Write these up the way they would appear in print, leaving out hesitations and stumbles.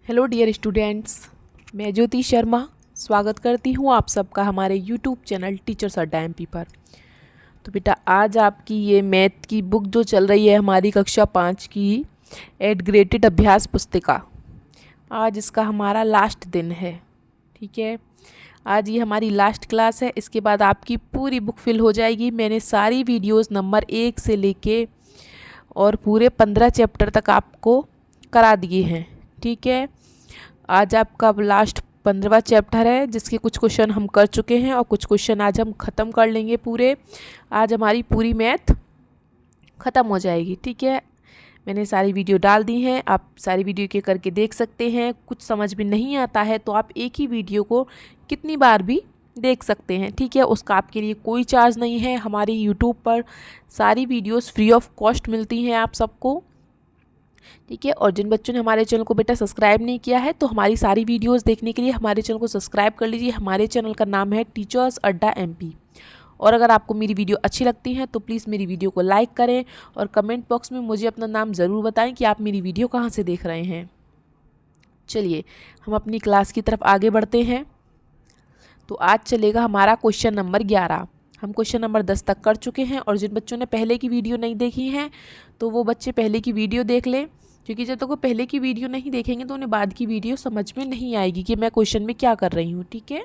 Hello dear students, मैं ज्योति शर्मा स्वागत करती हूँ आप सबका हमारे यूट्यूब चैनल टीचर्स अड्डा एमपी पर। तो बेटा आज आपकी ये मैथ की बुक जो चल रही है हमारी कक्षा 5 की एड ग्रेडेड अभ्यास पुस्तिका, आज इसका हमारा लास्ट दिन है। ठीक है, आज ये हमारी लास्ट क्लास है। इसके बाद आपकी पूरी बुक फिल हो जाएगी। मैंने सारी वीडियोस नंबर 1 से लेके और पूरे 15 चैप्टर तक आपको करा दिए हैं। ठीक है, आज आपका लास्ट 15वां चैप्टर है जिसके कुछ क्वेश्चन हम कर चुके हैं और कुछ क्वेश्चन आज हम ख़त्म कर लेंगे पूरे। आज हमारी पूरी मैथ ख़त्म हो जाएगी। ठीक है, मैंने सारी वीडियो डाल दी हैं, आप सारी वीडियो के करके देख सकते हैं। कुछ समझ में नहीं आता है तो आप एक ही वीडियो को कितनी बार भी देख सकते हैं। ठीक है, उसका आपके लिए कोई चार्ज नहीं है। हमारी यूट्यूब पर सारी वीडियोस फ्री ऑफ कॉस्ट मिलती हैं आप सबको। ठीक है, और जिन बच्चों ने हमारे चैनल को बेटा सब्सक्राइब नहीं किया है तो हमारी सारी वीडियोस देखने के लिए हमारे चैनल को सब्सक्राइब कर लीजिए। हमारे चैनल का नाम है टीचर्स अड्डा एमपी। और अगर आपको मेरी वीडियो अच्छी लगती है तो प्लीज़ मेरी वीडियो को लाइक करें और कमेंट बॉक्स में मुझे अपना नाम ज़रूर बताएं कि आप मेरी वीडियो कहाँ से देख रहे हैं। चलिए हम अपनी क्लास की तरफ आगे बढ़ते हैं। तो आज चलेगा हमारा क्वेश्चन नंबर 11। हम क्वेश्चन नंबर 10 तक कर चुके हैं और जिन बच्चों ने पहले की वीडियो नहीं देखी है तो वो बच्चे पहले की वीडियो देख लें, क्योंकि जब तक वो पहले की वीडियो नहीं देखेंगे तो उन्हें बाद की वीडियो समझ में नहीं आएगी कि मैं क्वेश्चन में क्या कर रही हूँ। ठीक है,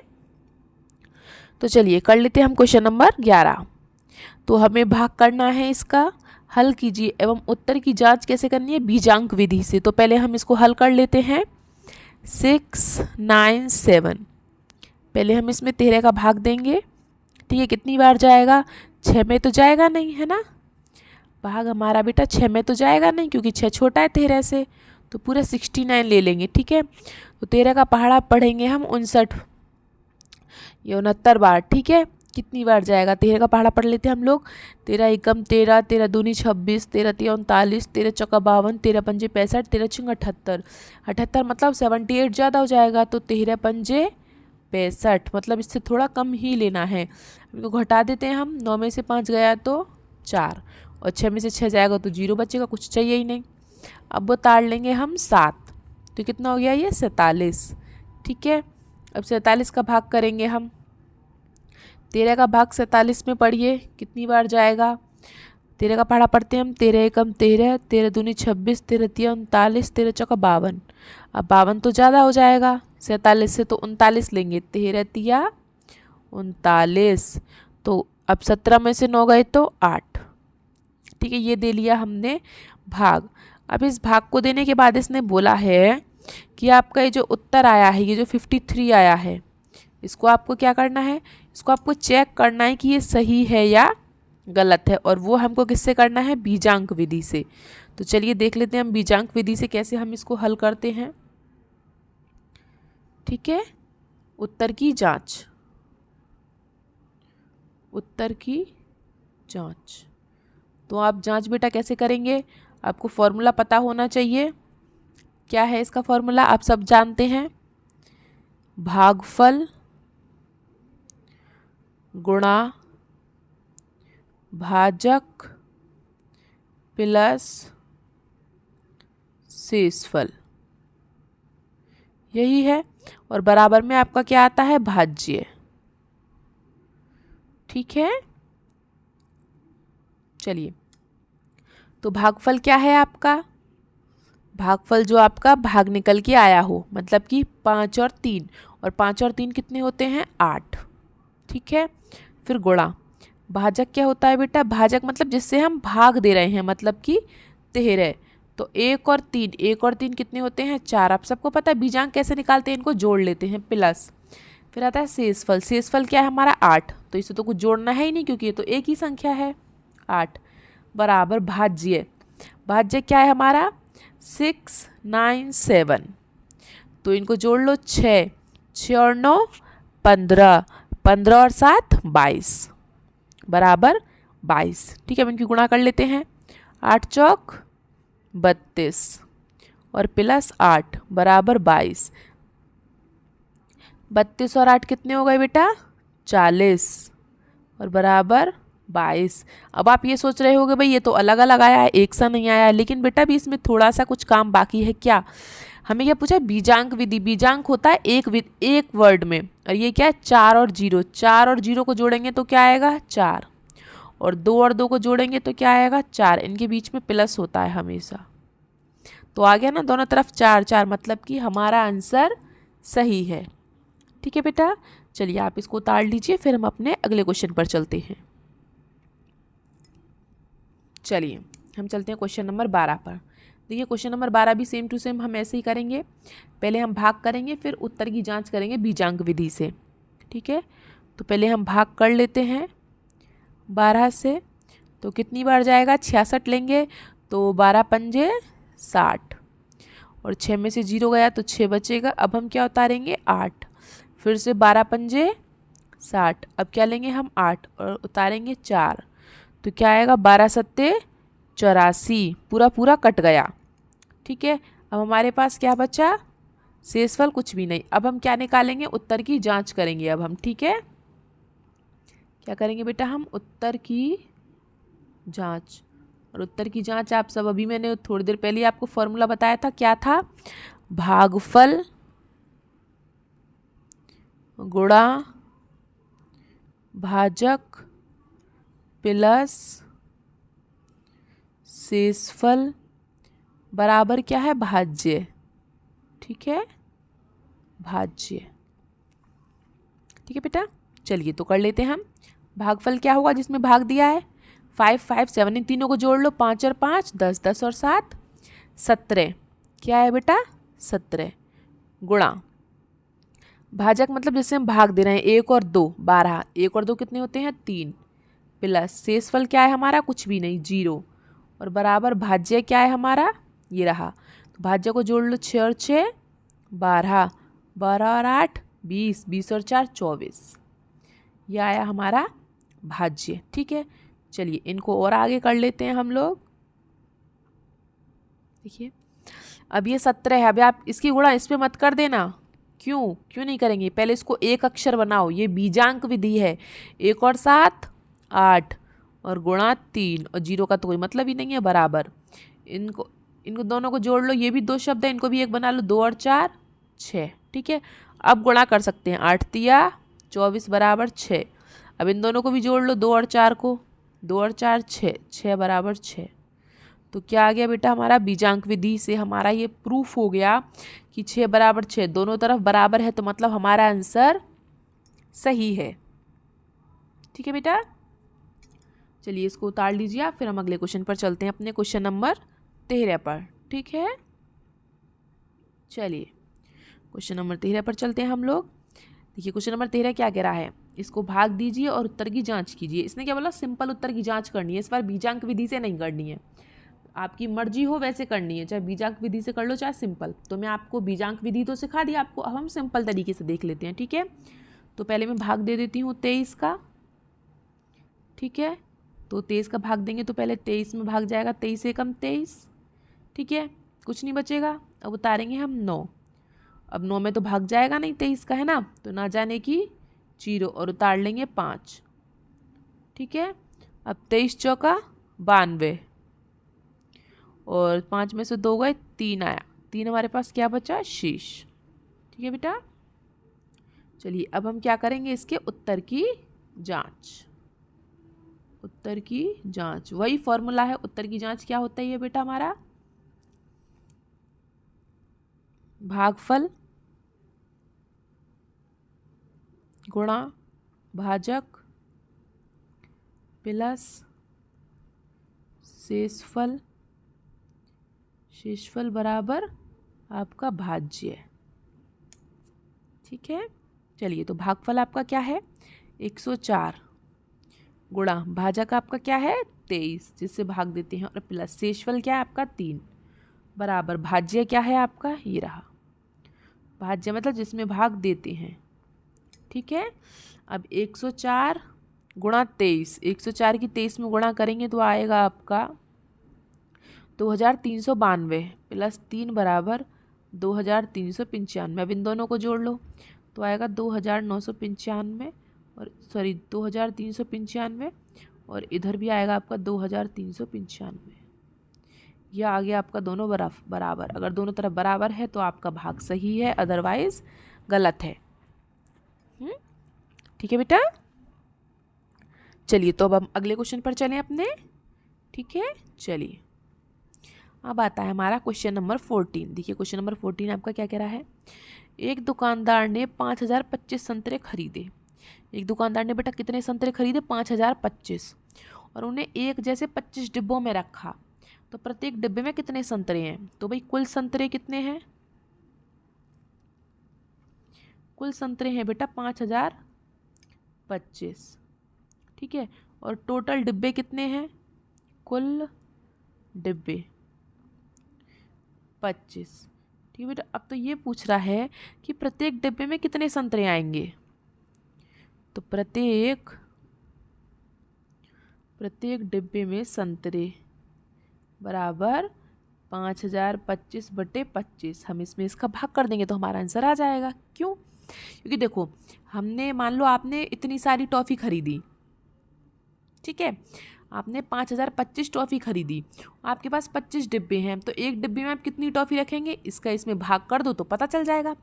तो चलिए कर लेते हैं हम क्वेश्चन नंबर 11। तो हमें भाग करना है, इसका हल कीजिए एवं उत्तर की जांच कैसे करनी है, बीजांक विधि से। तो पहले हम इसको हल कर लेते हैं। 6, 9, 7, पहले हम इसमें 13 का भाग देंगे। ठीक है, कितनी बार जाएगा, 6 में तो जाएगा नहीं है ना, भाग हमारा बेटा 6 में तो जाएगा नहीं क्योंकि 6 छोटा है 13 से, तो पूरा 69 ले लेंगे। ठीक है, तो 13 का पहाड़ा पढ़ेंगे हम 59 या 69 बार। ठीक है, कितनी बार जाएगा, 13 का पहाड़ा पढ़ लेते हैं हम लोग। 13 एकम 13, 13 दूनी 26, 13 तिया 39, 13 चौका 52, 13 पंजे 65, 13 छिंग 78। 78 मतलब 78 ज़्यादा हो जाएगा, तो 13 पंजे 65, मतलब इससे थोड़ा कम ही लेना है। इनको घटा देते हैं हम, 9 में से 5 गया तो 4 और 6 में से 6 जाएगा तो 0 बचेगा, कुछ चाहिए ही नहीं। अब वो ताड़ लेंगे हम 7, तो कितना हो गया ये 47। ठीक है, अब 47 का भाग करेंगे हम। 13 का भाग 47 में पढ़िए कितनी बार जाएगा, 13 का पहाड़ा पढ़ते हैं हम। 13 एकम 13, 13 दूनी 26, 13 तिया 39, 13 चौका 52। अब 52 तो ज़्यादा हो जाएगा 47 से, तो 39 लेंगे। 13 तिया 39, तो अब 17 में से 9 गए तो 8। ठीक है, ये दे लिया हमने भाग। अब इस भाग को देने के बाद इसने बोला है कि आपका ये जो उत्तर आया है, ये जो 53 आया है, इसको आपको क्या करना है, इसको आपको चेक करना है कि ये सही है या गलत है। और वो हमको किससे करना है, बीजांक विधि से। तो चलिए देख लेते हैं हम बीजांक विधि से कैसे हम इसको हल करते हैं। ठीक है, उत्तर की जांच, उत्तर की जांच। तो आप जांच बेटा कैसे करेंगे, आपको फॉर्मूला पता होना चाहिए। क्या है इसका फॉर्मूला, आप सब जानते हैं, भागफल गुणा भाजक प्लस शेषफल, यही है। और बराबर में आपका क्या आता है, भाज्य। ठीक है, चलिए तो भागफल क्या है आपका, भागफल जो आपका भाग निकल के आया हो, मतलब कि 5 और 3, और 5 और 3 कितने होते हैं, 8। ठीक है, फिर गुणा भाजक क्या होता है बेटा, भाजक मतलब जिससे हम भाग दे रहे हैं, मतलब कि 13, तो 1 और 3, 1 और 3 कितने होते हैं, 4। आप सबको पता है बीजांक कैसे निकालते हैं, इनको जोड़ लेते हैं, प्लस फिर आता है शेषफल। शेषफल क्या है हमारा, 8, तो इसे तो कुछ जोड़ना है ही नहीं क्योंकि ये तो एक ही संख्या है 8, बराबर भाज्य। भाज्य क्या है हमारा, 6, 9, 7, तो इनको जोड़ लो, 6, 6 और 9 15, 15 और 7 22, बराबर 22। ठीक है, हम इनकी गुणा कर लेते हैं। 8 चौक 32 और प्लस 8 बराबर 22। 32 और 8 कितने हो गए बेटा, 40 और बराबर 22। अब आप ये सोच रहे होगे भाई ये तो अलग अलग आया है, एक सा नहीं आया है, लेकिन बेटा भी इसमें थोड़ा सा कुछ काम बाकी है। क्या, हमें क्या पूछा, बीजांक विधि। बीजांक होता है एक वर्ड में, और ये क्या है 4 और 0। 4 और 0 को जोड़ेंगे तो क्या आएगा 4, और 2 और 2 को जोड़ेंगे तो क्या आएगा 4। इनके बीच में प्लस होता है हमेशा। तो आ गया ना दोनों तरफ 4 4, मतलब कि हमारा आंसर सही है। ठीक है बेटा, चलिए आप इसको उतार लीजिए, फिर हम अपने अगले क्वेश्चन पर चलते हैं। चलिए हम चलते हैं क्वेश्चन नंबर 12 पर। देखिए क्वेश्चन नंबर 12 भी सेम टू सेम हम ऐसे ही करेंगे। पहले हम भाग करेंगे, फिर उत्तर की जांच करेंगे बीजांक विधि से। ठीक है, तो पहले हम भाग कर लेते हैं 12 से। तो कितनी बार जाएगा, 66 लेंगे, तो 12 पंजे 60, और 6 में से 0 गया तो 6 बचेगा। अब हम क्या उतारेंगे 8, फिर से 12 पंजे 60, अब क्या लेंगे हम 8 और उतारेंगे 4, तो क्या आएगा 12 सत्ते 84, पूरा पूरा कट गया। ठीक है, अब हमारे पास क्या बचा, शेषफल कुछ भी नहीं। अब हम क्या निकालेंगे, उत्तर की जांच करेंगे अब हम। ठीक है, क्या करेंगे बेटा, हम उत्तर की जांच। और उत्तर की जांच आप सब, अभी मैंने थोड़ी देर पहले आपको फॉर्मूला बताया था, क्या था, भागफल गुणा भाजक प्लस शेषफल बराबर क्या है, भाज्य। ठीक है, भाज्य। ठीक है बेटा, चलिए तो कर लेते हैं हम। भागफल क्या होगा जिसमें भाग दिया है, 5 5 7, इन तीनों को जोड़ लो, 5 और 5 10, 10 और 7 17, क्या है बेटा 17, गुणा भाजक मतलब जैसे हम भाग दे रहे हैं 1 और 2 12, 1 और 2 कितने होते हैं 3, प्लस शेषफल क्या है हमारा कुछ भी नहीं 0, और बराबर भाज्य क्या है हमारा ये रहा। तो भाज्य को जोड़ लो, 6 और 6 12, 12 और 8 20, 20 और 4 24, यह आया हमारा भाज्य। ठीक है, चलिए इनको और आगे कर लेते हैं हम लोग। देखिए अब ये 17 है, अब आप इसकी गुणा इस पे मत कर देना। क्यों नहीं करेंगे, पहले इसको एक अक्षर बनाओ, ये बीजांक विधि है। 1 और 7 8, और गुणा 3, और 0 का तो कोई मतलब ही नहीं है, बराबर। इनको इनको दोनों को जोड़ लो, ये भी 2 शब्द है, इनको भी एक बना लो, 2 और 4 6। ठीक है, अब गुणा कर सकते हैं, 8 तिया 24 बराबर 6। अब इन दोनों को भी जोड़ लो, 2 और 4 को, 2 और 4 6, 6 बराबर 6। तो क्या आ गया बेटा हमारा, बीजांक विधि से हमारा ये प्रूफ हो गया कि 6 बराबर 6 दोनों तरफ बराबर है, तो मतलब हमारा आंसर सही है। ठीक है बेटा, चलिए इसको उतार लीजिए आप, फिर हम अगले क्वेश्चन पर चलते हैं, अपने क्वेश्चन नंबर 13 पर। ठीक है, चलिए क्वेश्चन नंबर 13 पर चलते हैं हम लोग। देखिए क्वेश्चन नंबर 13 क्या कह रहा है, इसको भाग दीजिए और उत्तर की जांच कीजिए। इसने क्या बोला, सिंपल उत्तर की जांच करनी है, इस बार बीजांक विधि से नहीं करनी है, आपकी मर्जी हो वैसे करनी है, चाहे बीजांक विधि से कर लो चाहे सिंपल। तो मैं आपको बीजांक विधि तो सिखा दी आपको, अब हम सिंपल तरीके से देख लेते हैं। ठीक है, तो पहले मैं भाग दे देती हूँ 23 का। ठीक है, तो 23 का भाग देंगे तो पहले 23 में भाग जाएगा, 23 एकम 23। ठीक है, कुछ नहीं बचेगा। अब उतारेंगे हम 9, अब 9 में तो भाग जाएगा नहीं 23 का, है ना, तो ना जाने की 0, और उतार लेंगे 5। ठीक है, अब 23 चौका 92, और 5 में से 2 गए 3 आया, 3 हमारे पास क्या बचा शेष। ठीक है बेटा, चलिए अब हम क्या करेंगे, इसके उत्तर की जांच। उत्तर की जांच वही फॉर्मूला है, उत्तर की जांच क्या होता है ये बेटा हमारा, भागफल गुणा भाजक प्लस शेषफल, शेषफल बराबर आपका भाज्य। ठीक है, चलिए तो भागफल आपका क्या है 104, गुणा भाजक आपका क्या है 23 जिससे भाग देते हैं, और प्लस शेषफल क्या है आपका 3, बराबर भाज्य क्या है आपका ये रहा। भाज्य मतलब जिसमें भाग देते हैं। ठीक है, अब 104 गुणा 23, 104 की 23 में गुणा करेंगे तो आएगा आपका 2392, प्लस 3 बराबर 2395। अब इन दोनों को जोड़ लो तो आएगा 2995, और सॉरी 2395, और इधर भी आएगा आपका 2395। या आ गया आपका दोनों बराबर। अगर दोनों तरफ बराबर है तो आपका भाग सही है, अदरवाइज गलत है। ठीक है बेटा। चलिए तो अब हम अगले क्वेश्चन पर चलें अपने। ठीक है, चलिए अब आता है हमारा क्वेश्चन नंबर 14। देखिए क्वेश्चन नंबर 14 आपका क्या कह रहा है। एक दुकानदार ने 5025 संतरे खरीदे। एक दुकानदार ने बेटा कितने संतरे खरीदे? 5025, और उन्हें एक जैसे 25 डिब्बों में रखा। तो प्रत्येक डिब्बे में कितने संतरे हैं? तो भाई कुल संतरे कितने हैं? कुल संतरे हैं बेटा 5025। ठीक है, और टोटल डिब्बे कितने हैं? कुल डिब्बे 25। ठीक है बेटा। अब तो ये पूछ रहा है कि प्रत्येक डिब्बे में कितने संतरे आएंगे। तो प्रत्येक डिब्बे में संतरे बराबर 5025/25। हम इसमें इसका भाग कर देंगे तो हमारा आंसर आ जाएगा। क्यों? क्योंकि देखो हमने, मान लो आपने इतनी सारी टॉफ़ी खरीदी, ठीक है, आपने 5025 टॉफ़ी खरीदी, आपके पास 25 डिब्बे हैं, तो एक डिब्बे में आप कितनी टॉफ़ी रखेंगे? इसका इसमें भाग कर दो तो पता चल जाएगा।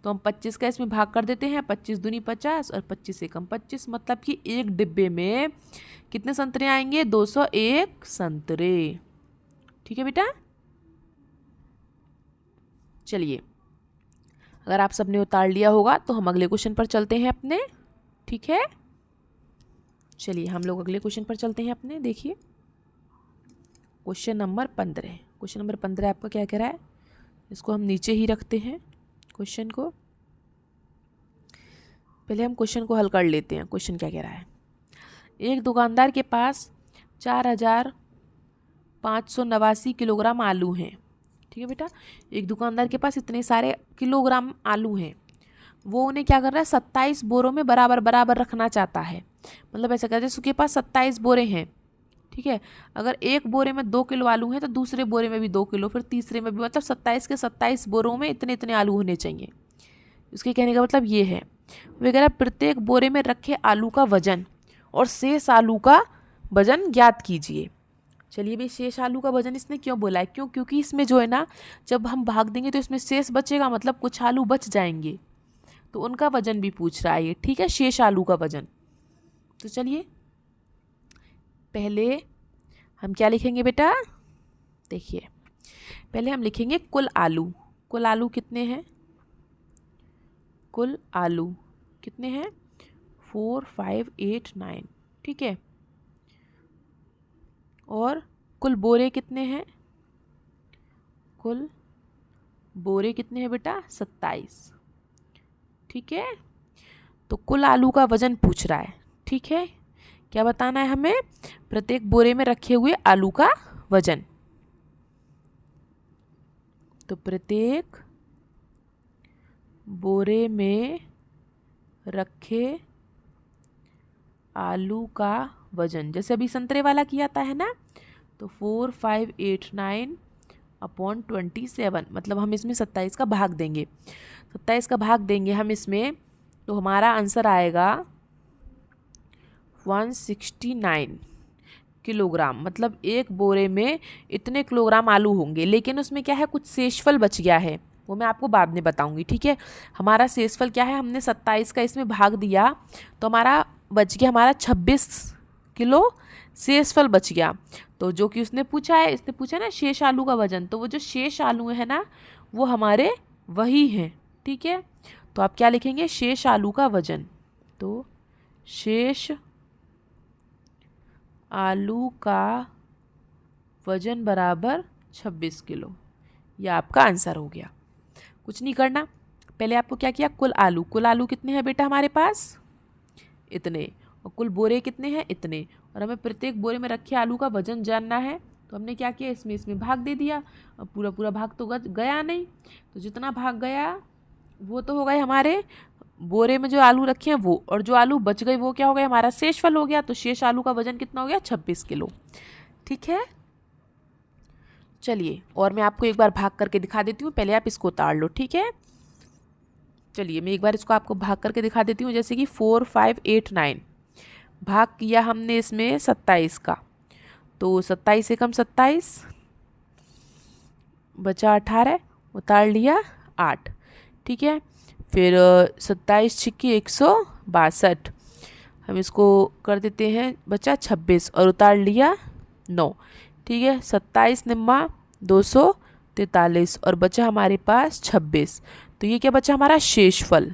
तो हम 25 का इसमें भाग कर देते हैं, 25 दूनी 50 और 25 से कम 25, मतलब कि एक डिब्बे में कितने संतरे आएंगे? 201 संतरे। ठीक है बेटा। चलिए अगर आप सबने उतार लिया होगा तो हम अगले क्वेश्चन पर चलते हैं अपने। ठीक है, चलिए हम लोग अगले क्वेश्चन पर चलते हैं अपने। देखिए क्वेश्चन नंबर 15। क्वेश्चन नंबर 15 आपका क्या कह रहा है? इसको हम नीचे ही रखते हैं क्वेश्चन को। पहले हम क्वेश्चन को हल कर लेते हैं। क्वेश्चन क्या कह रहा है। एक दुकानदार के पास 4589 किलोग्राम आलू हैं। ठीक है बेटा, एक दुकानदार के पास इतने सारे किलोग्राम आलू हैं, वो उन्हें क्या कर रहा है? 27 बोरों में बराबर बराबर रखना चाहता है। मतलब ऐसा कहते हैं उसके पास 27 बोरे हैं। ठीक है, अगर एक बोरे में 2 किलो आलू हैं तो दूसरे बोरे में भी 2 किलो, फिर तीसरे में भी, मतलब 27 के 27 बोरों में इतने इतने आलू होने चाहिए। उसके कहने का मतलब ये है। वगैरह प्रत्येक बोरे में रखे आलू का वजन और शेष आलू का वजन ज्ञात कीजिए। चलिए भाई, शेष आलू का वजन इसने क्यों बोला है? क्योंकि इसमें जो है ना, जब हम भाग देंगे तो इसमें शेष बचेगा, मतलब कुछ आलू बच जाएंगे, तो उनका वजन भी पूछ रहा है ये। ठीक है, शेष आलू का वजन। तो चलिए पहले हम क्या लिखेंगे बेटा? देखिए पहले हम लिखेंगे कुल आलू। कुल आलू कितने हैं? कुल आलू कितने हैं? 4589। ठीक है, और कुल बोरे कितने हैं? कुल बोरे कितने हैं बेटा? 27। ठीक है, तो कुल आलू का वजन पूछ रहा है। ठीक है, क्या बताना है हमें? प्रत्येक बोरे में रखे हुए आलू का वजन। तो प्रत्येक बोरे में रखे आलू का वजन, जैसे अभी संतरे वाला किया था है ना, तो 4589/27, मतलब हम इसमें 27 का भाग देंगे। 27 का भाग देंगे हम इसमें, तो हमारा आंसर आएगा 169 किलोग्राम। मतलब एक बोरे में इतने किलोग्राम आलू होंगे, लेकिन उसमें क्या है, कुछ शेषफल बच गया है, वो मैं आपको बाद में बताऊंगी। ठीक है, हमारा शेषफल क्या है? हमने 27 का इसमें भाग दिया तो हमारा बच गया, हमारा 26 किलो शेषफल बच गया। तो जो कि उसने पूछा है, इसने पूछा ना शेष आलू का वजन, तो वो जो शेष आलू है ना, वो हमारे वही हैं। ठीक है, तो आप क्या लिखेंगे? शेष आलू का वजन। तो शेष आलू का वजन बराबर 26 किलो। यह आपका आंसर हो गया। कुछ नहीं करना, पहले आपको क्या किया? कुल आलू। कुल आलू कितने हैं बेटा हमारे पास? इतने। और कुल बोरे कितने हैं? इतने। और हमें प्रत्येक बोरे में रखे आलू का वजन जानना है, तो हमने क्या किया? इसमें भाग दे दिया। और पूरा पूरा भाग तो गया नहीं, तो जितना भाग गया वो तो हो गए हमारे बोरे में जो आलू रखे हैं वो, और जो आलू बच गए वो क्या हो गया? हमारा शेषफल हो गया। तो शेष आलू का वजन कितना हो गया? 26 किलो। ठीक है, चलिए और मैं आपको एक बार भाग करके दिखा देती हूँ, पहले आप इसको उतार लो। ठीक है, चलिए मैं एक बार इसको आपको भाग करके दिखा देती हूँ। जैसे कि 4589 भाग किया हमने इसमें 27 का, तो 27 से कम 27, बचा 18, उतार लिया 8, ठीक है। फिर 27 छिक्की 162, हम इसको कर देते हैं, बचा 26 और उतार लिया 9, ठीक है। 27 निम्मा 243 और बचा हमारे पास 26, तो ये क्या बचा हमारा शेषफल,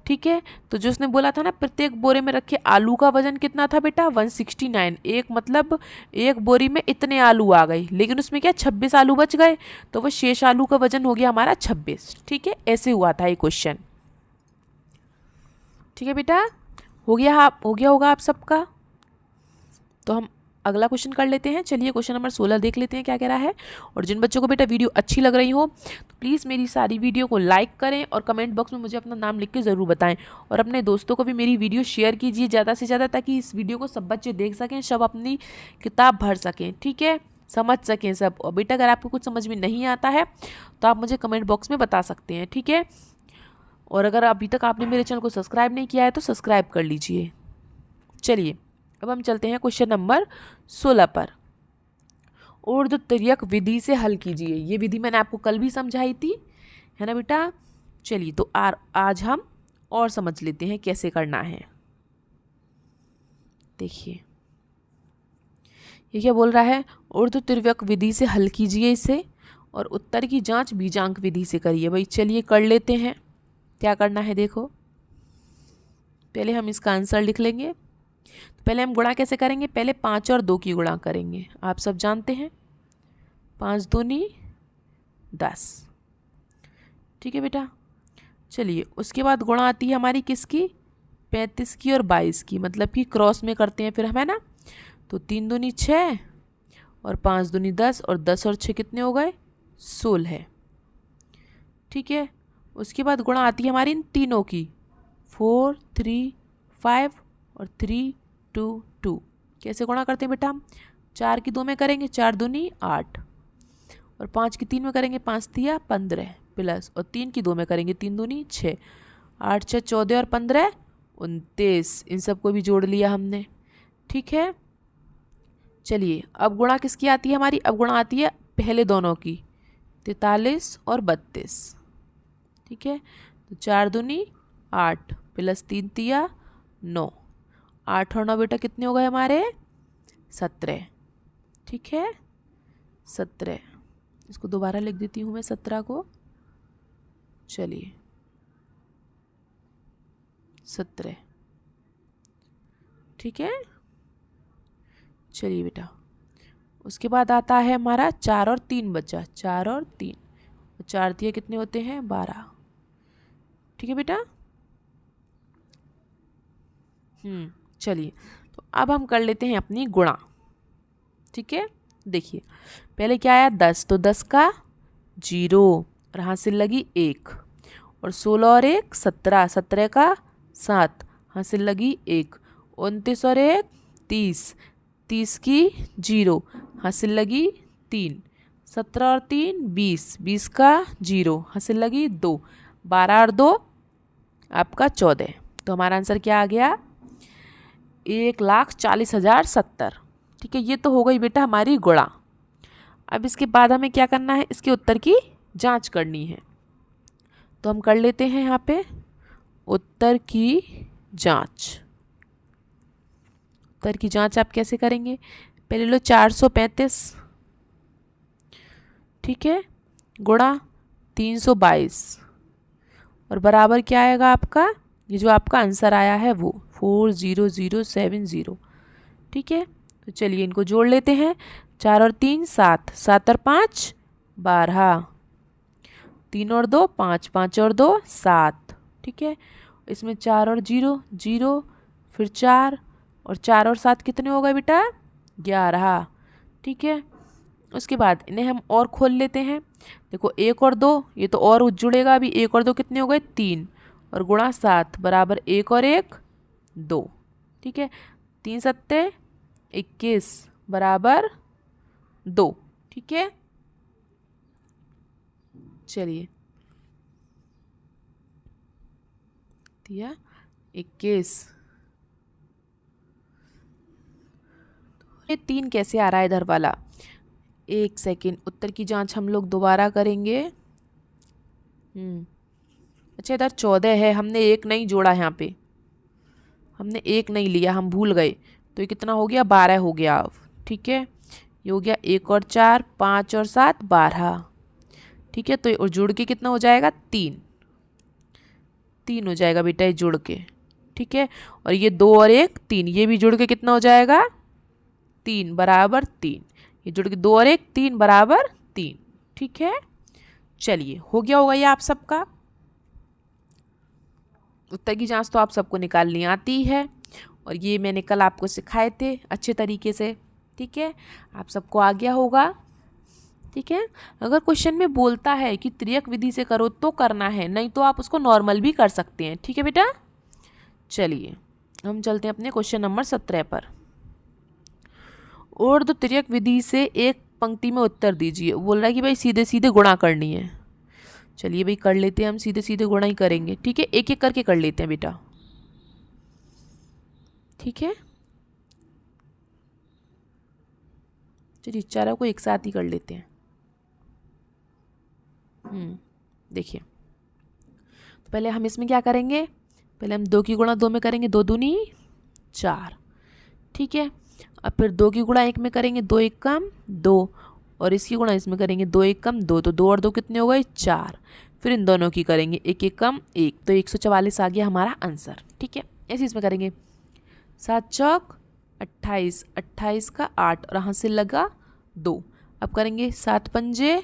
ठीक है। तो जो उसने बोला था ना प्रत्येक बोरे में रखे आलू का वजन कितना था बेटा 169, एक मतलब एक बोरी में इतने आलू आ गए, लेकिन उसमें क्या 26 आलू बच गए, तो वो शेष आलू का वजन हो गया हमारा 26, ठीक है। ऐसे हुआ था ये क्वेश्चन, ठीक है बेटा। हो गया होगा आप सबका। तो हम अगला क्वेश्चन कर लेते हैं। चलिए क्वेश्चन नंबर 16 देख लेते हैं क्या कह रहा है। और जिन बच्चों को बेटा वीडियो अच्छी लग रही हो तो प्लीज़ मेरी सारी वीडियो को लाइक करें और कमेंट बॉक्स में मुझे अपना नाम लिख के ज़रूर बताएं, और अपने दोस्तों को भी मेरी वीडियो शेयर कीजिए ज़्यादा से ज़्यादा, ताकि इस वीडियो को सब बच्चे देख सकें, सब अपनी किताब भर सकें, ठीक है, समझ सकें सब। और बेटा अगर आपको कुछ समझ में नहीं आता है तो आप मुझे कमेंट बॉक्स में बता सकते हैं, ठीक है। और अगर अभी तक आपने मेरे चैनल को सब्सक्राइब नहीं किया है तो सब्सक्राइब कर लीजिए। चलिए अब हम चलते हैं क्वेश्चन नंबर 16 पर। ऊर्ध्वतिर्यक विधि से हल कीजिए। ये विधि मैंने आपको कल भी समझाई थी, है ना बेटा। चलिए तो आज हम और समझ लेते हैं कैसे करना है। देखिए ये क्या बोल रहा है, ऊर्ध्वतिर्यक विधि से हल कीजिए इसे, और उत्तर की जांच बीजांक विधि से करिए। भाई चलिए कर लेते हैं। क्या करना है देखो, पहले हम इसका आंसर लिख लेंगे। तो पहले हम गुणा कैसे करेंगे, पहले 5 और 2 की गुणा करेंगे, आप सब जानते हैं, 5 दूनी 10, ठीक है बेटा। चलिए उसके बाद गुणा आती है हमारी किसकी, 35 की और 22 की, मतलब कि क्रॉस में करते हैं फिर हम, है ना। तो 3 दूनी 6 और 5 दूनी 10, और 10 और 6 कितने हो गए 16, ठीक है। उसके बाद गुणा आती है हमारी इन तीनों की, 4 3 5 और 3 2 2। कैसे गुणा करते हैं बेटा हम, 4 की 2 में करेंगे 4 दूनी 8, और 5 की 3 में करेंगे 5 तिया 15 प्लस, और 3 की 2 में करेंगे 3 दूनी 6, 8 6 14 और 15 29, इन सबको भी जोड़ लिया हमने, ठीक है। चलिए अब गुणा किसकी आती है हमारी, अब गुणा आती है पहले दोनों की, 43 और 32, ठीक है। तो 4 दूनी 8 प्लस 3 तिया 9, 8 और 9 बेटा कितने हो गए हमारे 17, ठीक है 17। इसको दोबारा लिख देती हूँ मैं 17 को, चलिए 17, ठीक है। चलिए बेटा उसके बाद आता है हमारा 4 और 3 बचा, 4 और 3, 4 तिया कितने होते हैं 12, ठीक है बेटा। चलिए तो अब हम कर लेते हैं अपनी गुणा, ठीक है। देखिए पहले क्या आया 10, तो 10 का 0 और हासिल लगी 1, और 16 और 1 17, 17 का 7 हासिल लगी 1, 29 और 1 30, 30 की 0 हासिल लगी 3, 17 और 3 20, 20 का 0 हासिल लगी 2, 12 और 2 आपका 14। तो हमारा आंसर क्या आ गया 1,40,070, ठीक है। ये तो हो गई बेटा हमारी गुणा। अब इसके बाद हमें क्या करना है, इसके उत्तर की जांच करनी है। तो हम कर लेते हैं यहाँ पे उत्तर की जांच। उत्तर की जांच आप कैसे करेंगे, पहले लो 435, ठीक है, गुणा 322, और बराबर क्या आएगा आपका, ये जो आपका आंसर आया है वो 40070, ठीक है। तो चलिए इनको जोड़ लेते हैं, 4 और 3 7, 7 और 5 12, 3 और 2 5, 5 और 2 7, ठीक है। इसमें 4 और 0 0, फिर 4 और 4 और 7 कितने हो गए बेटा 11, ठीक है। उसके बाद इन्हें हम और खोल लेते हैं। देखो 1 और 2 ये तो और जुड़ेगा अभी, 1 और 2 कितने हो गए 3, और गुणा 7 बराबर 1 और 1 2, ठीक है। 3 सत्ते 21 बराबर 2, ठीक है। चलिए दिया 21, ये 3 कैसे आ रहा है इधर वाला, एक सेकेंड, उत्तर की जांच हम लोग दोबारा करेंगे। अच्छा, इधर 14 है, हमने एक नहीं जोड़ा, यहाँ पे हमने एक नहीं लिया, हम भूल गए। तो ये कितना हो गया, 12 हो गया अब। ठीक है, ये हो गया 1 और 4, 5 और 7, 12। ठीक है, तो और जुड़ के कितना हो जाएगा, 3 हो जाएगा बेटा ये जुड़ के। ठीक है, और ये 2 और 1 3, ये भी जुड़ के कितना हो जाएगा, 3 बराबर 3। ये जुड़ के 2 और 1 3 बराबर 3। ठीक है, चलिए हो गया होगा ये आप सबका। उत्तर की जांच तो आप सबको निकालनी आती है, और ये मैंने कल आपको सिखाए थे अच्छे तरीके से। ठीक है, आप सबको आ गया होगा। ठीक है, अगर क्वेश्चन में बोलता है कि त्रियक विधि से करो तो करना है, नहीं तो आप उसको नॉर्मल भी कर सकते हैं। ठीक है बेटा, चलिए हम चलते हैं अपने क्वेश्चन नंबर 17 पर। ऊर्ध्व त्रियक विधि से एक पंक्ति में उत्तर दीजिए। बोल रहा है कि भाई सीधे सीधे गुणा करनी है। चलिए भाई कर लेते हैं, हम सीधे सीधे गुणा ही करेंगे। ठीक है, एक एक करके कर लेते हैं बेटा। ठीक है, चलिए चारों को एक साथ ही कर लेते हैं। देखिए, तो पहले हम इसमें क्या करेंगे, पहले हम 2 की गुणा 2 में करेंगे, 2 दूनी 4। ठीक है, अब फिर 2 की गुणा 1 में करेंगे, 2 1 कम 2, और इसकी गुणा इसमें करेंगे, 2 1 कम 2, तो 2 और 2 कितने हो गए, 4। फिर इन दोनों की करेंगे, 1 1 कम 1, तो 144 आ गया हमारा आंसर। ठीक है, ऐसे इसमें करेंगे, 7 चौक 28, 28 का 8 और हासिल लगा 2। अब करेंगे 7 पंजे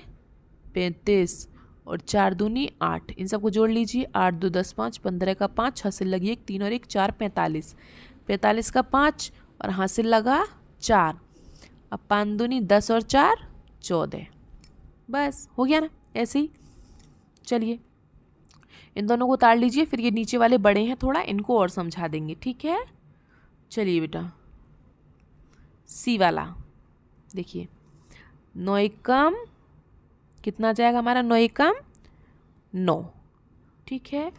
35 और 4 दूनी 8, इन सबको जोड़ लीजिए, 8 2 10 5, 15 का 5, हासिल लगी 1, 3 और 1 4, 45, 45 का 5 और हासिल लगा 4। अब 5 दूनी 10 और 4 14। बस हो गया ना, ऐसे ही। चलिए इन दोनों को उतार लीजिए, फिर ये नीचे वाले बड़े हैं थोड़ा, इनको और समझा देंगे। ठीक है, चलिए बेटा सी वाला देखिए, 9 1 कम कितना जाएगा हमारा, 9 1 कम 9। ठीक है,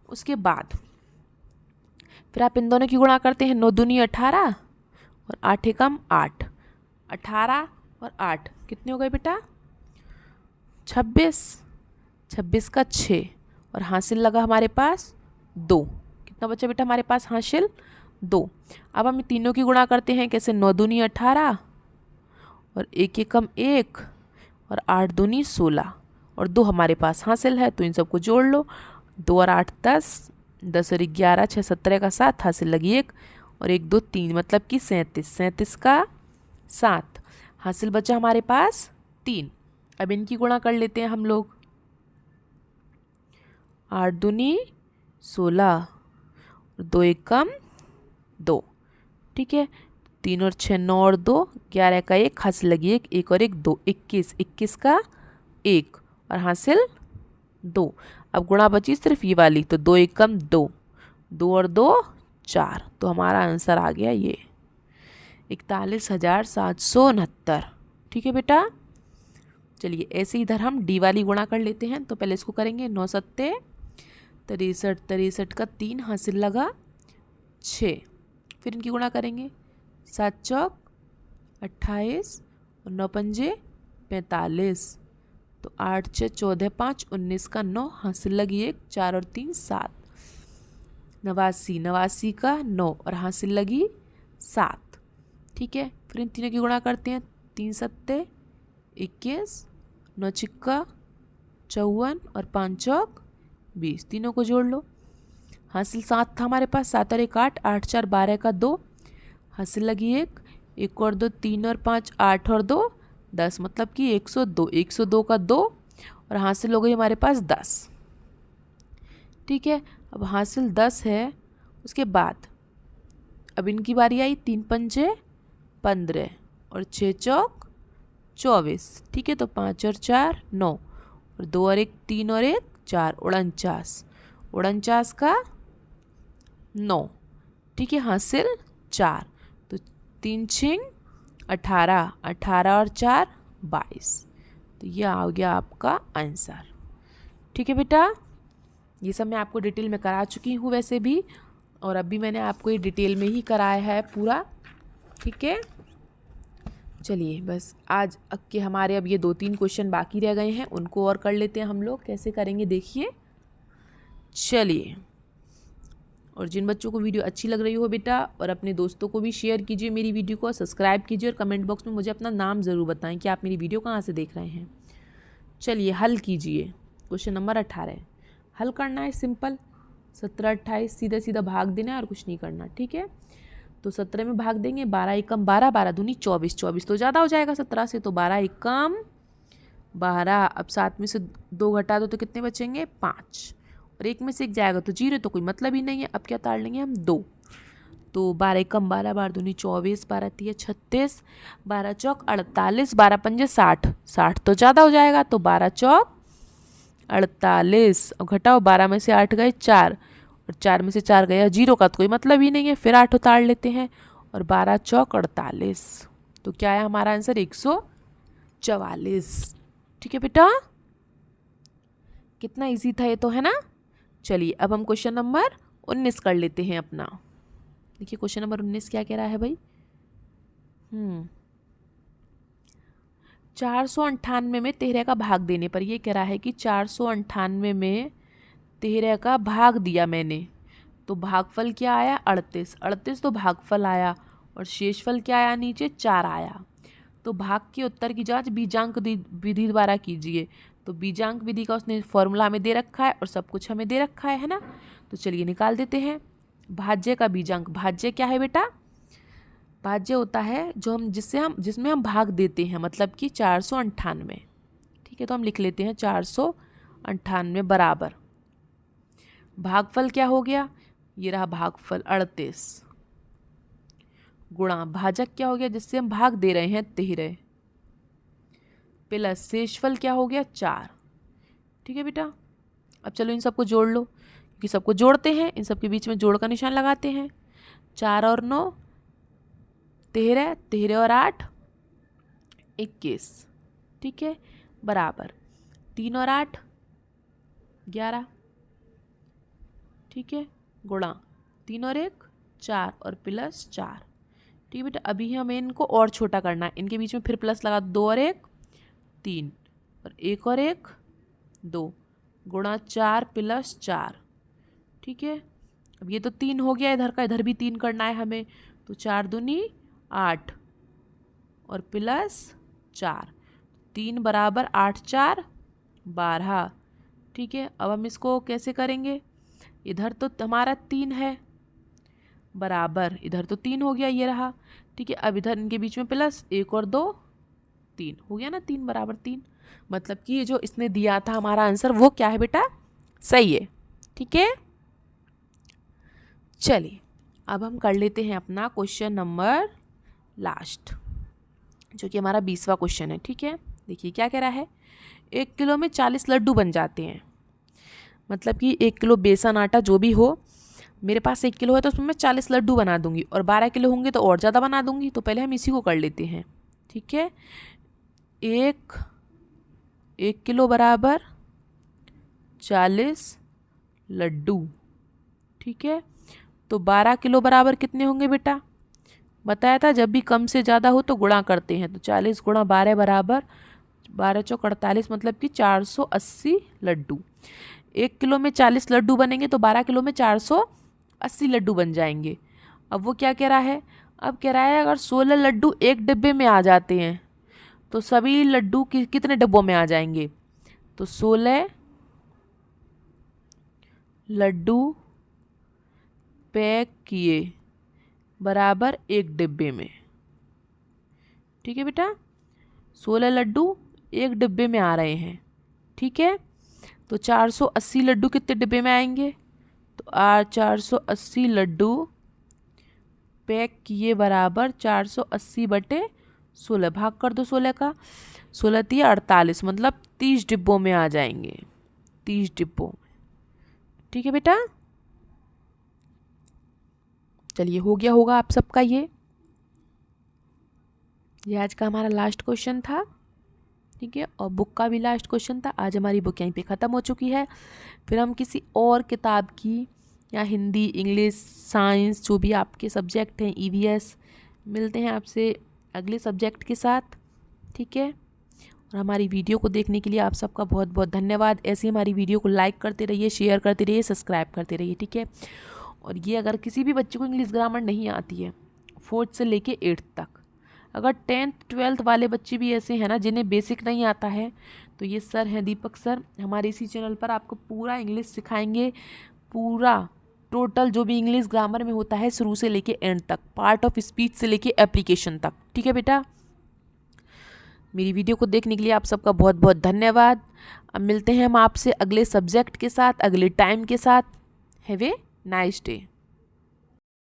उसके बाद फिर आप इन दोनों की गुणा करते हैं, 9 दूनी 18 और 8 एकम 8, 18 और 8 कितने हो गए बेटा, 26, 26 का 6 और हासिल लगा हमारे पास 2। कितना बचा बेटा हमारे पास हासिल 2। अब हम तीनों की गुणा करते हैं, कैसे, 9 दूनी 18 और 1 एकम 1 और 8 दूनी 16 और 2 हमारे पास हासिल है, तो इन सबको जोड़ लो, 2 और 8 10, 10 और 11 6 17 का 7, हासिल लगी 1 और 1 2 3, मतलब कि 37, 37 का 7, हासिल बचा हमारे पास 3। अब इनकी गुणा कर लेते हैं हम लोग, 8 दूनी 16 और 2 एकम 2। ठीक है, 3 और 6 9 और 2, 11 का 1, हासिल लगी 1, 1 और 1 2, 21, 21 का 1 और हासिल 2। अब गुणा बची सिर्फ ये वाली, तो 2 एकम 2, 2 और 2 4, तो हमारा आंसर आ गया ये 41,769। ठीक है बेटा, चलिए ऐसे इधर हम डी वाली गुणा कर लेते हैं। तो पहले इसको करेंगे, 9 सत्ते 63, 63 का 3, हासिल लगा 6। फिर इनकी गुणा करेंगे, 7 चौक 28 और 9 पंजे 45, तो 8 6 14 5, 19 का 9, हासिल लगी 1, 4 और 3 7, 89, 89 का 9 और हासिल लगी 7। ठीक है, फिर इन तीनों की गुणा करते हैं, 3 सत्ते 21, 9 छिक्का 54 और 5 चौक 20, तीनों को जोड़ लो, हासिल 7 था हमारे पास, 7 और 1 8, 8 4 12 का 2, हासिल लगी 1, 1 और 2 3 और 5, 8 और 2 10, मतलब कि 102, 102 का 2 और हासिल हो गई हमारे पास 10। ठीक है, अब हासिल 10 है, उसके बाद अब इनकी बारी आई, 3 पंजे 15 और 6 चौक 24। ठीक है, तो 5 और 4 9 और 2 और 1 3 और 1 4, 49, 49 का 9। ठीक है, हासिल 4, तो 3 छिंग 18, 18 और 4 22, तो ये आ गया आपका आंसर। ठीक है बेटा, ये सब मैं आपको डिटेल में करा चुकी हूँ वैसे भी, और अभी मैंने आपको ये डिटेल में ही कराया है पूरा। ठीक है, चलिए बस आज के हमारे अब ये 2-3 क्वेश्चन बाकी रह गए हैं, उनको और कर लेते हैं हम लोग। कैसे करेंगे देखिए। चलिए, और जिन बच्चों को वीडियो अच्छी लग रही हो बेटा, और अपने दोस्तों को भी शेयर कीजिए मेरी वीडियो को, सब्सक्राइब कीजिए और कमेंट बॉक्स में मुझे अपना नाम ज़रूर बताएं कि आप मेरी वीडियो कहाँ से देख रहे हैं। चलिए हल कीजिए। क्वेश्चन नंबर 18 हल करना है सिंपल, 17-28 सीधा सीधा भाग देना है और कुछ नहीं करना, ठीक है। तो 17 में भाग देंगे, 12 एकम 12, 12 दूनी 24, 24 तो ज़्यादा हो जाएगा 17 से, तो 12 एकम 12। अब 7 में से 2 घटा दो तो कितने बचेंगे 5, और 1 में से 1 जाएगा तो 0, तो कोई मतलब ही नहीं है। अब क्या ताड़ लेंगे हम 2, तो 12 एकम 12, 12 दूनी 24, 12 तिया 36, 12 चौक 48, 12 पंजे 60, 60 तो ज़्यादा हो जाएगा, तो 12 चौक 48। अब घटाओ, 12 में से 8 गए 4, और 4 में से 4 गया 0, का तो कोई मतलब ही नहीं है। फिर 8 उतार लेते हैं, और 12 चौक 48, तो क्या है हमारा आंसर 144। ठीक है बेटा, कितना इजी था ये तो, है ना। चलिए अब हम क्वेश्चन नंबर 19 कर लेते हैं अपना। देखिए क्वेश्चन नंबर 19 क्या कह रहा है भाई। 498 में 13 का भाग देने पर, ये कह रहा है कि 498 में 13 का भाग दिया मैंने, तो भागफल क्या आया 38, 38 तो भागफल आया, और शेषफल क्या आया नीचे 4 आया। तो भाग के उत्तर की जांच बीजांक विधि द्वारा कीजिए। तो बीजांक विधि का उसने फॉर्मूला हमें दे रखा है और सब कुछ हमें दे रखा है ना। तो चलिए निकाल देते हैं। भाज्य का बीजांक, भाज्य क्या है बेटा, भाज्य होता है जो जिसमें हम भाग देते हैं, मतलब कि 498। ठीक है, तो हम लिख लेते हैं 498 बराबर, भागफल क्या हो गया, ये रहा भागफल 38, गुणा भाजक क्या हो गया जिससे हम भाग दे रहे हैं 13, प्लस शेषफल क्या हो गया 4। ठीक है बेटा, अब चलो इन सबको जोड़ लो, क्योंकि सबको जोड़ते हैं, इन सबके बीच में जोड़ का निशान लगाते हैं। 4 और 9 13, 13 और 8 21, ठीक है, बराबर 3 और 8 11, ठीक है, गुणा 3 और 1 4 और प्लस 4। ठीक है बेटा, अभी हमें इनको और छोटा करना है, इनके बीच में फिर प्लस लगा, 2 और 1 3, और 1 और 1 2, गुणा 4 प्लस 4। ठीक है, अब ये तो 3 हो गया इधर का, इधर भी 3 करना है हमें, तो 4 दूनी 8 और प्लस 4, 3 बराबर 8 4 12। ठीक है, अब हम इसको कैसे करेंगे, इधर तो हमारा 3 है बराबर, इधर तो 3 हो गया, ये रहा। ठीक है, अब इधर इनके बीच में प्लस 1 और 2 3 हो गया ना, 3 बराबर 3, मतलब कि ये जो इसने दिया था हमारा आंसर वो क्या है बेटा, सही है। ठीक है, चलिए अब हम कर लेते हैं अपना क्वेश्चन नंबर लास्ट, जो कि हमारा 20वां क्वेश्चन है। ठीक है, देखिए क्या कह रहा है, 1 किलो में 40 लड्डू बन जाते हैं, मतलब कि 1 किलो बेसन आटा जो भी हो, मेरे पास 1 किलो है तो उसमें मैं 40 लड्डू बना दूंगी, और 12 किलो होंगे तो और ज़्यादा बना दूंगी। तो पहले हम इसी को कर लेते हैं। ठीक है, 1 किलो बराबर 40 लड्डू। ठीक है, तो 12 किलो बराबर कितने होंगे बेटा, बताया था जब भी कम से ज़्यादा हो तो गुणा करते हैं, तो 40 गुणा 12 बराबर 12 चौक 48, मतलब कि 480 लड्डू। 1 किलो में 40 लड्डू बनेंगे तो 12 किलो में 480 लड्डू बन जाएंगे। अब वो क्या कह रहा है, अब कह रहा है अगर 16 लड्डू एक डिब्बे में आ जाते हैं तो सभी लड्डू कितने डिब्बों में आ जाएंगे, तो 16 लड्डू पैक किए बराबर एक डिब्बे में। ठीक है बेटा, 16 लड्डू एक डिब्बे में आ रहे हैं। ठीक है, तो 480 लड्डू कितने डिब्बे में आएंगे, तो 480 लड्डू पैक किए बराबर 480 बटे 16, भाग कर दो 16 का, 16 3 48, मतलब 30 डिब्बों में आ जाएंगे, 30 डिब्बों में। ठीक है बेटा, चलिए हो गया होगा आप सबका ये आज का हमारा लास्ट क्वेश्चन था। ठीक है, और बुक का भी लास्ट क्वेश्चन था। आज हमारी बुक यहीं पे ख़त्म हो चुकी है, फिर हम किसी और किताब की, या हिंदी इंग्लिश साइंस जो भी आपके सब्जेक्ट हैं, ईवीएस, मिलते हैं आपसे अगले सब्जेक्ट के साथ। ठीक है, और हमारी वीडियो को देखने के लिए आप सबका बहुत बहुत धन्यवाद। ऐसे ही हमारी वीडियो को लाइक करते रहिए, शेयर करते रहिए, सब्सक्राइब करते रहिए। ठीक है, और ये अगर किसी भी बच्चे को इंग्लिश ग्रामर नहीं आती है 4th से लेके 8th तक, अगर 10th 12th वाले बच्चे भी ऐसे हैं ना जिन्हें बेसिक नहीं आता है, तो ये सर हैं दीपक सर, हमारे इसी चैनल पर आपको पूरा इंग्लिश सिखाएंगे। पूरा टोटल जो भी इंग्लिश ग्रामर में होता है शुरू से लेके एंड तक, पार्ट ऑफ स्पीच से लेके एप्लीकेशन तक। ठीक है बेटा, मेरी वीडियो को देखने के लिए आप सबका बहुत बहुत धन्यवाद। अब मिलते हैं हम आपसे अगले सब्जेक्ट के साथ, अगले टाइम के साथ। Have a nice day.